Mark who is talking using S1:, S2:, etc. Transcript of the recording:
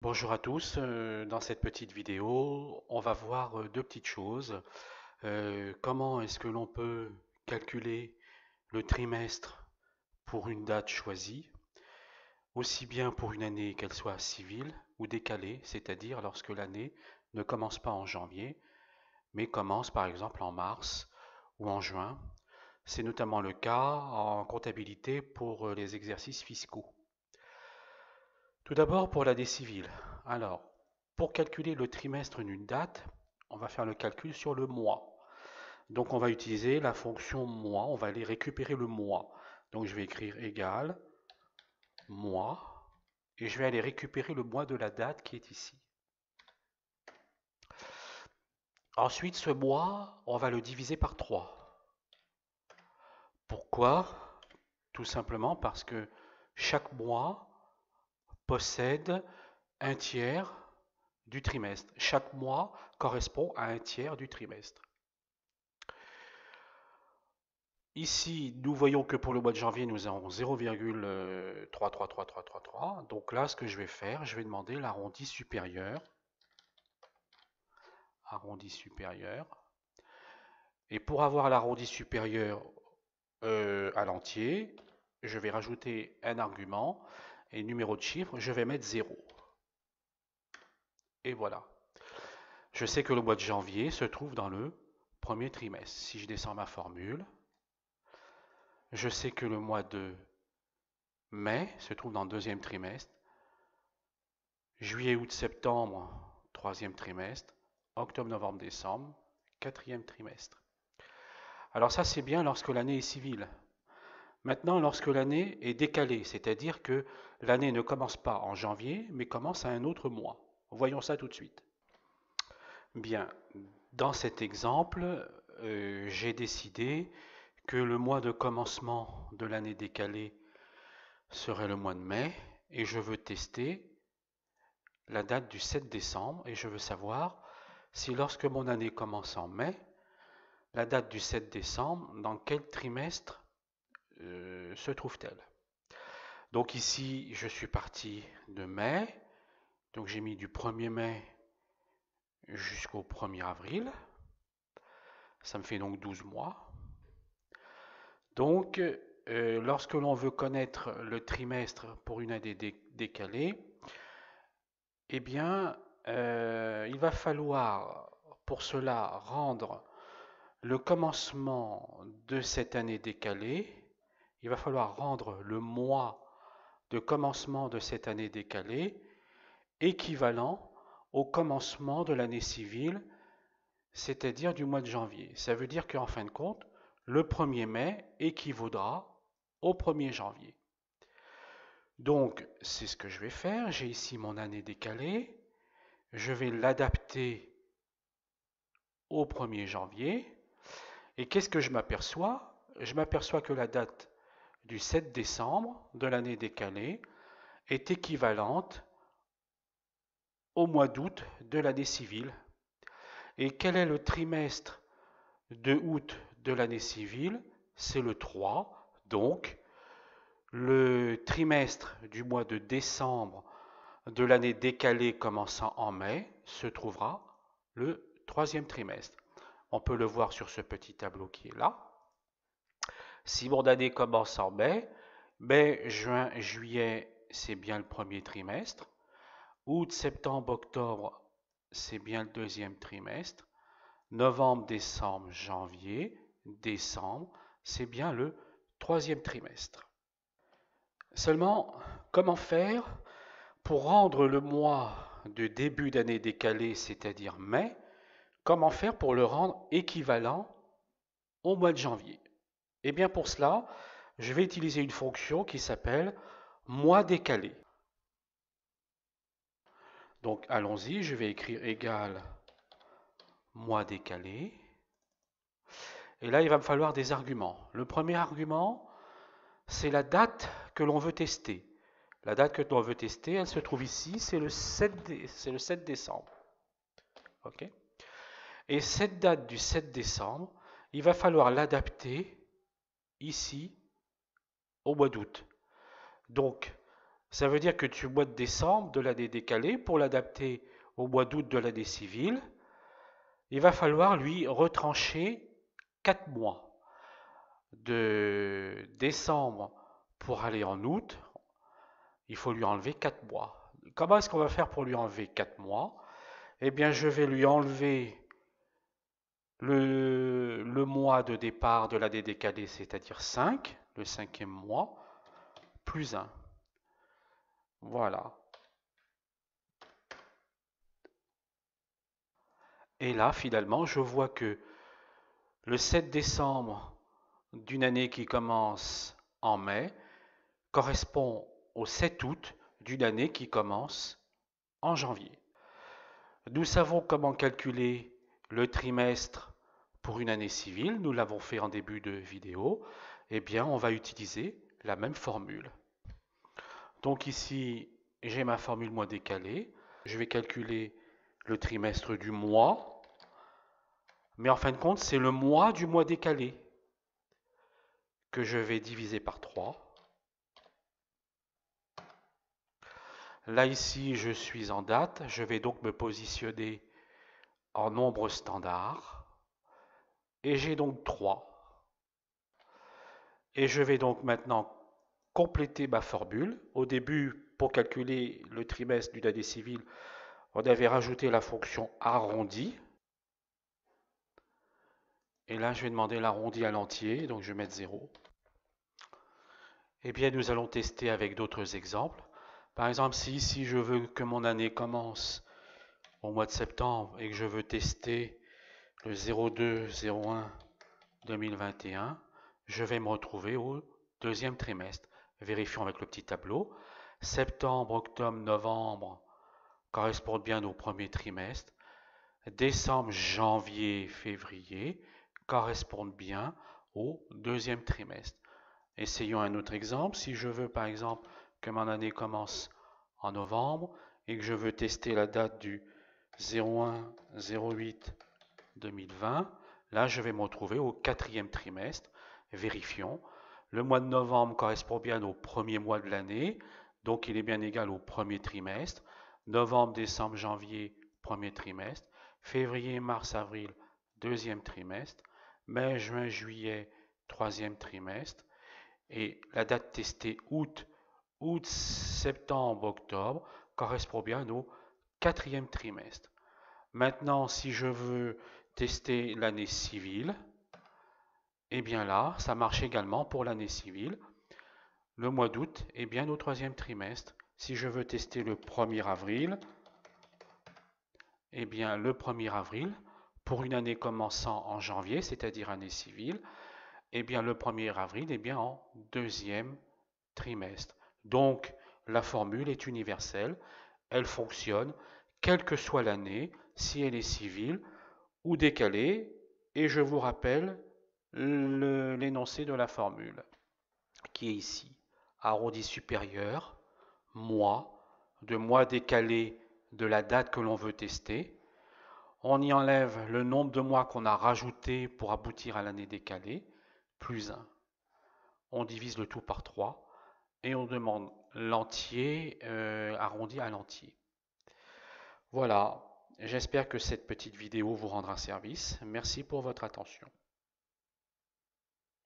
S1: Bonjour à tous, dans cette petite vidéo, on va voir deux petites choses. Comment est-ce que l'on peut calculer le trimestre pour une date choisie, aussi bien pour une année qu'elle soit civile ou décalée, c'est-à-dire lorsque l'année ne commence pas en janvier, mais commence par exemple en mars ou en juin. C'est notamment le cas en comptabilité pour les exercices fiscaux. Tout d'abord pour l'année civile. Alors, pour calculer le trimestre d'une date, on va faire le calcul sur le mois. Donc on va utiliser la fonction mois, on va aller récupérer le mois. Donc je vais écrire égal mois et je vais aller récupérer le mois de la date qui est ici. Ensuite, ce mois, on va le diviser par 3. Pourquoi? Tout simplement parce que chaque mois possède un tiers du trimestre. Chaque mois correspond à un tiers du trimestre. Ici, nous voyons que pour le mois de janvier, nous avons 0,333333. Donc là, ce que je vais faire, je vais demander l'arrondi supérieur. Arrondi supérieur. Et pour avoir l'arrondi supérieur à l'entier, je vais rajouter un argument et numéro de chiffre, je vais mettre 0. Et voilà. Je sais que le mois de janvier se trouve dans le premier trimestre. Si je descends ma formule, je sais que le mois de mai se trouve dans le deuxième trimestre. Juillet, août, septembre, troisième trimestre. Octobre, novembre, décembre, quatrième trimestre. Alors ça, c'est bien lorsque l'année est civile. Maintenant, lorsque l'année est décalée, c'est-à-dire que l'année ne commence pas en janvier, mais commence à un autre mois. Voyons ça tout de suite. Bien, dans cet exemple, j'ai décidé que le mois de commencement de l'année décalée serait le mois de mai, et je veux tester la date du 7 décembre, et je veux savoir si lorsque mon année commence en mai, la date du 7 décembre, dans quel trimestre se trouve-t-elle? Donc ici, je suis parti de mai, donc j'ai mis du 1er mai jusqu'au 1er avril, ça me fait donc 12 mois. Donc, lorsque l'on veut connaître le trimestre pour une année décalée, eh bien, il va falloir pour cela rendre le commencement de cette année décalée, il va falloir rendre le mois de commencement de cette année décalée équivalent au commencement de l'année civile, c'est-à-dire du mois de janvier. Ça veut dire qu'en fin de compte, le 1er mai équivaudra au 1er janvier. Donc, c'est ce que je vais faire. J'ai ici mon année décalée. Je vais l'adapter au 1er janvier. Et qu'est-ce que je m'aperçois? Je m'aperçois que la date du 7 décembre de l'année décalée est équivalente au mois d'août de l'année civile. Et quel est le trimestre de août de l'année civile? C'est le 3. Donc, le trimestre du mois de décembre de l'année décalée commençant en mai se trouvera le troisième trimestre. On peut le voir sur ce petit tableau qui est là. Si mon année commence en mai, juin, juillet, c'est bien le premier trimestre. Août, septembre, octobre, c'est bien le deuxième trimestre. Novembre, décembre, janvier, décembre, c'est bien le troisième trimestre. Seulement, comment faire pour rendre le mois de début d'année décalée, c'est-à-dire mai, comment faire pour le rendre équivalent au mois de janvier? Eh bien pour cela, je vais utiliser une fonction qui s'appelle mois décalé. Donc allons-y, je vais écrire égal mois décalé. Et là, il va me falloir des arguments. Le premier argument, c'est la date que l'on veut tester. La date que l'on veut tester, elle se trouve ici, c'est le 7 décembre. OK? Et cette date du 7 décembre, il va falloir l'adapter ici au mois d'août. Donc, Ça veut dire que tu mois de décembre de l'année décalée, pour l'adapter au mois d'août de l'année civile, il va falloir lui retrancher 4 mois. De décembre pour aller en août, il faut lui enlever 4 mois. Comment est-ce qu'on va faire pour lui enlever 4 mois? Eh bien, je vais lui enlever le mois de départ de l'année décalée, c'est-à-dire 5, le cinquième mois, plus 1. Voilà. Et là, finalement, je vois que le 7 décembre d'une année qui commence en mai correspond au 7 août d'une année qui commence en janvier. Nous savons comment calculer le trimestre pour une année civile, nous l'avons fait en début de vidéo. Eh bien, on va utiliser la même formule. Donc ici, j'ai ma formule mois décalé. Je vais calculer le trimestre du mois, mais en fin de compte, c'est le mois du mois décalé que je vais diviser par 3. Là, ici, je suis en date. Je vais donc me positionner en nombre standard. Et j'ai donc 3. Et je vais donc maintenant compléter ma formule. Au début, pour calculer le trimestre d'une année civile, on avait rajouté la fonction arrondi. Et là, je vais demander l'arrondi à l'entier, donc je vais mettre 0. Eh bien, nous allons tester avec d'autres exemples. Par exemple, si ici je veux que mon année commence au mois de septembre et que je veux tester le 02-01 2021, je vais me retrouver au deuxième trimestre. Vérifions avec le petit tableau. Septembre, octobre, novembre correspondent bien au premier trimestre. Décembre, janvier, février correspondent bien au deuxième trimestre. Essayons un autre exemple. Si je veux par exemple que mon année commence en novembre et que je veux tester la date du 01-08 2020, là je vais me retrouver au quatrième trimestre. Vérifions. Le mois de novembre correspond bien au premier mois de l'année, donc il est bien égal au premier trimestre. Novembre, décembre, janvier, premier trimestre. Février, mars, avril, deuxième trimestre. Mai, juin, juillet, troisième trimestre. Et la date testée août, septembre, octobre correspond bien au quatrième trimestre. Maintenant, si je veux tester l'année civile, eh bien là, ça marche également pour l'année civile. Le mois d'août est bien au troisième trimestre. Si je veux tester le 1er avril, eh bien le 1er avril, pour une année commençant en janvier, c'est-à-dire année civile, eh bien le 1er avril est bien en deuxième trimestre. Donc la formule est universelle, elle fonctionne quelle que soit l'année, si elle est civile ou décalée, et je vous rappelle l'énoncé de la formule qui est ici. Arrondi supérieur, mois, de mois décalé de la date que l'on veut tester. On y enlève le nombre de mois qu'on a rajouté pour aboutir à l'année décalée, plus 1. On divise le tout par 3 et on demande l'entier arrondi à l'entier. Voilà, j'espère que cette petite vidéo vous rendra service. Merci pour votre attention.